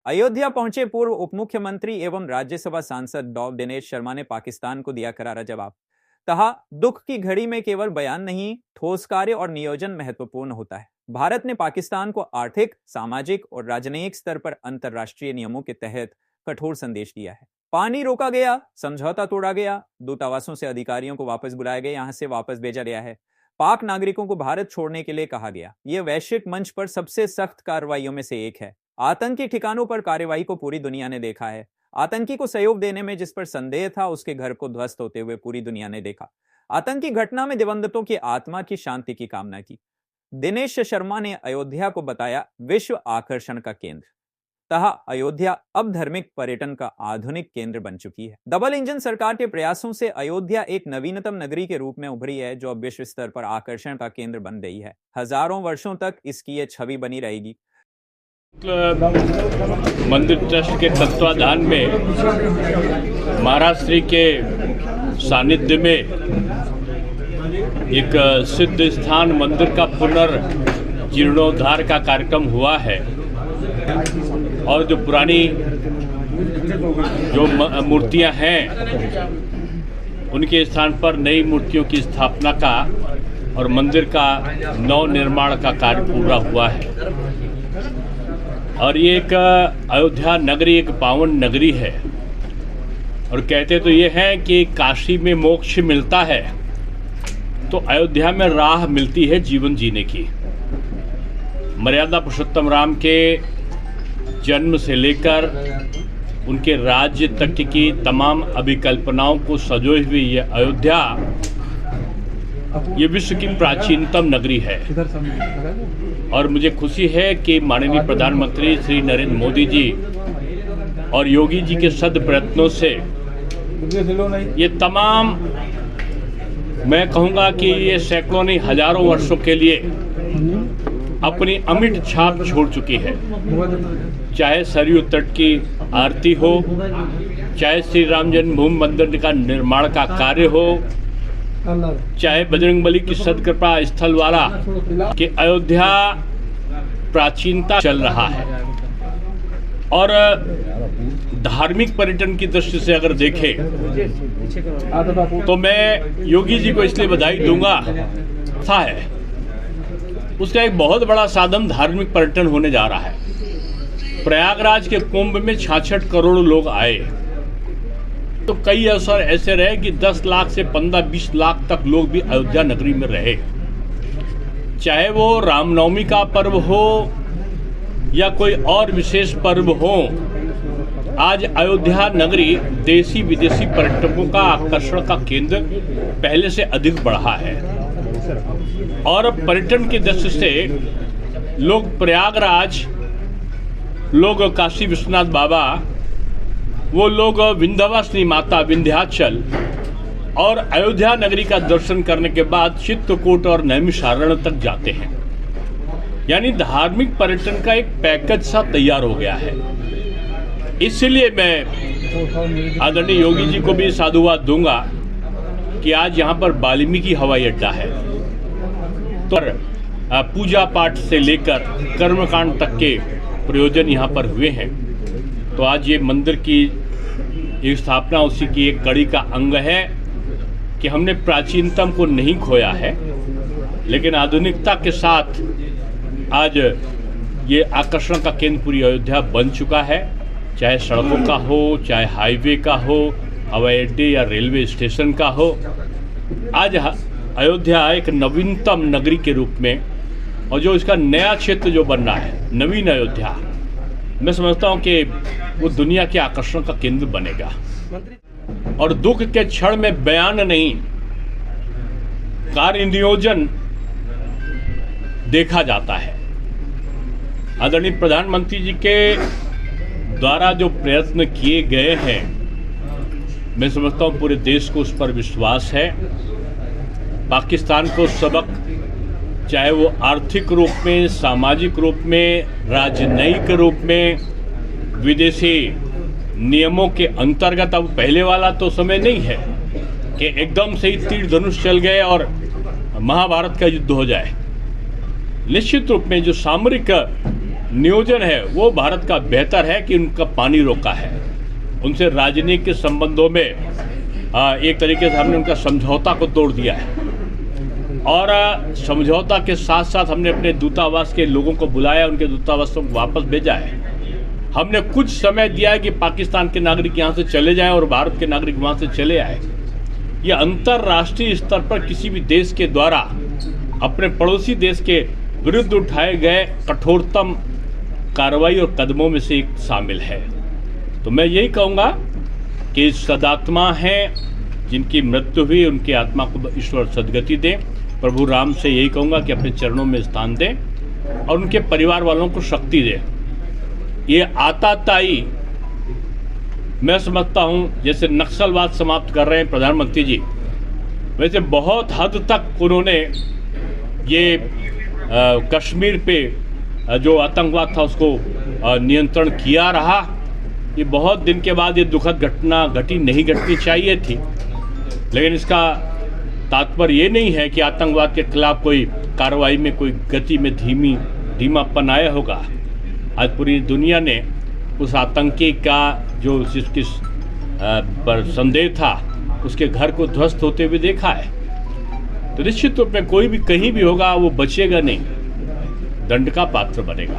अयोध्या पहुंचे पूर्व उप मुख्यमंत्री एवं राज्यसभा सांसद डॉ दिनेश शर्मा ने पाकिस्तान को दिया करारा जवाब। कहा, दुख की घड़ी में केवल बयान नहीं, ठोस कार्य और नियोजन महत्वपूर्ण होता है। भारत ने पाकिस्तान को आर्थिक, सामाजिक और राजनयिक स्तर पर अंतर्राष्ट्रीय नियमों के तहत कठोर संदेश दिया है। पानी रोका गया, समझौता तोड़ा गया, दूतावासों से अधिकारियों को वापस बुलाया गया, यहां से वापस भेजा गया है। पाक नागरिकों को भारत छोड़ने के लिए कहा गया। यह वैश्विक मंच पर सबसे सख्त कार्रवाइयों में से एक है। आतंकी ठिकानों पर कार्रवाई को पूरी दुनिया ने देखा है। आतंकी को सहयोग देने में जिस पर संदेह था, उसके घर को ध्वस्त होते हुए पूरी दुनिया ने देखा। आतंकी घटना में दिवंगतों की आत्मा की शांति की कामना की। दिनेश शर्मा ने अयोध्या को बताया विश्व आकर्षण का केंद्र। कहा, अयोध्या अब धार्मिक पर्यटन का आधुनिक केंद्र बन चुकी है। डबल इंजन सरकार के प्रयासों से अयोध्या एक नवीनतम नगरी के रूप में उभरी है, जो अब विश्व स्तर पर आकर्षण का केंद्र बन गई है। हजारों वर्षों तक इसकी यह छवि बनी रहेगी। मंदिर ट्रस्ट के तत्वाधान में महाराष्ट्र के सानिध्य में एक सिद्ध स्थान मंदिर का पुनर्जीर्णोद्धार का कार्यक्रम हुआ है और जो पुरानी जो मूर्तियां हैं उनके स्थान पर नई मूर्तियों की स्थापना का और मंदिर का नव निर्माण का कार्य पूरा हुआ है। और ये एक अयोध्या नगरी एक पावन नगरी है और कहते तो ये हैं कि काशी में मोक्ष मिलता है तो अयोध्या में राह मिलती है जीवन जीने की। मर्यादा पुरुषोत्तम राम के जन्म से लेकर उनके राज्य तक की तमाम अभिकल्पनाओं को सजोए हुए ये अयोध्या ये विश्व की प्राचीनतम नगरी है। और मुझे खुशी है कि माननीय प्रधानमंत्री श्री नरेंद्र मोदी जी और योगी जी के सद प्रयत्नों से ये तमाम, मैं कहूँगा कि ये सैकड़ों नहीं हजारों वर्षों के लिए अपनी अमिट छाप छोड़ चुकी है। चाहे सरयू तट की आरती हो, चाहे श्री राम जन्मभूमि मंदिर का निर्माण का कार्य हो, चाहे बजरंगबली की सदकृपा स्थल वाला कि अयोध्या प्राचीनता चल रहा है। और धार्मिक पर्यटन की दृष्टि से अगर देखें तो मैं योगी जी को इसलिए बधाई दूंगा, था है उसका एक बहुत बड़ा साधन धार्मिक पर्यटन होने जा रहा है। प्रयागराज के कुंभ में 66 करोड़ लोग आए तो कई अवसर ऐसे रहे कि 10 लाख से 15-20 लाख तक लोग भी अयोध्या नगरी में रहे। चाहे वो रामनवमी का पर्व हो या कोई और विशेष पर्व हो, आज अयोध्या नगरी देशी विदेशी पर्यटकों का आकर्षण का केंद्र पहले से अधिक बढ़ा है। और पर्यटन की दृष्टि से लोग प्रयागराज, लोग काशी विश्वनाथ बाबा, वो लोग विंध्यवासिनी माता विंध्याचल और अयोध्या नगरी का दर्शन करने के बाद चित्रकूट और नैमिषारण्य तक जाते हैं। यानी धार्मिक पर्यटन का एक पैकेज सा तैयार हो गया है। इसलिए मैं आदरणीय योगी जी को भी साधुवाद दूंगा कि आज यहाँ पर वाल्मीकि हवाई अड्डा है तो पूजा पाठ से लेकर कर्मकांड तक के प्रयोजन यहाँ पर हुए हैं। तो आज ये मंदिर की एक स्थापना उसी की एक कड़ी का अंग है कि हमने प्राचीनतम को नहीं खोया है, लेकिन आधुनिकता के साथ आज ये आकर्षण का केंद्र पूरी अयोध्या बन चुका है। चाहे सड़कों का हो, चाहे हाईवे का हो, हवाई अड्डे या रेलवे स्टेशन का हो, आज अयोध्या एक नवीनतम नगरी के रूप में, और जो इसका नया क्षेत्र जो बन रहा है नवीन अयोध्या, मैं समझता हूं कि वो दुनिया के आकर्षण का केंद्र बनेगा। और दुख के क्षण में बयान नहीं, कार्य नियोजन देखा जाता है। आदरणीय प्रधानमंत्री जी के द्वारा जो प्रयत्न किए गए हैं, मैं समझता हूं पूरे देश को उस पर विश्वास है। पाकिस्तान को सबक, चाहे वो आर्थिक रूप में, सामाजिक रूप में, राजनयिक रूप में, विदेशी नियमों के अंतर्गत, अब पहले वाला तो समय नहीं है कि एकदम से ही तीर धनुष चल गए और महाभारत का युद्ध हो जाए। निश्चित रूप में जो सामरिक नियोजन है वो भारत का बेहतर है कि उनका पानी रोका है। उनसे राजनीतिक संबंधों में एक तरीके से हमने उनका समझौता को तोड़ दिया है और समझौता के साथ साथ हमने अपने दूतावास के लोगों को बुलाया, उनके दूतावासों को वापस भेजा है। हमने कुछ समय दिया है कि पाकिस्तान के नागरिक यहाँ से चले जाएं और भारत के नागरिक वहाँ से चले आए। ये अंतर्राष्ट्रीय स्तर पर किसी भी देश के द्वारा अपने पड़ोसी देश के विरुद्ध उठाए गए कठोरतम कार्रवाई और कदमों में से एक शामिल है। तो मैं यही कहूँगा कि सदात्मा हैं जिनकी मृत्यु हुई, उनकी आत्मा को ईश्वर सद्गति दें। प्रभु राम से यही कहूँगा कि अपने चरणों में स्थान दें और उनके परिवार वालों को शक्ति दें। ये आताताई मैं समझता हूँ जैसे नक्सलवाद समाप्त कर रहे हैं प्रधानमंत्री जी, वैसे बहुत हद तक उन्होंने ये कश्मीर पे जो आतंकवाद था उसको नियंत्रण किया रहा। ये बहुत दिन के बाद ये दुखद घटना नहीं घटनी चाहिए थी, लेकिन इसका तात्पर्य ये नहीं है कि आतंकवाद के खिलाफ कोई कार्रवाई में कोई गति में धीमापन आया होगा। आज पूरी दुनिया ने उस आतंकी का जो जिसकी पर संदेह था उसके घर को ध्वस्त होते हुए देखा है। तो निश्चित रूप में कोई भी कहीं भी होगा वो बचेगा नहीं, दंड का पात्र बनेगा।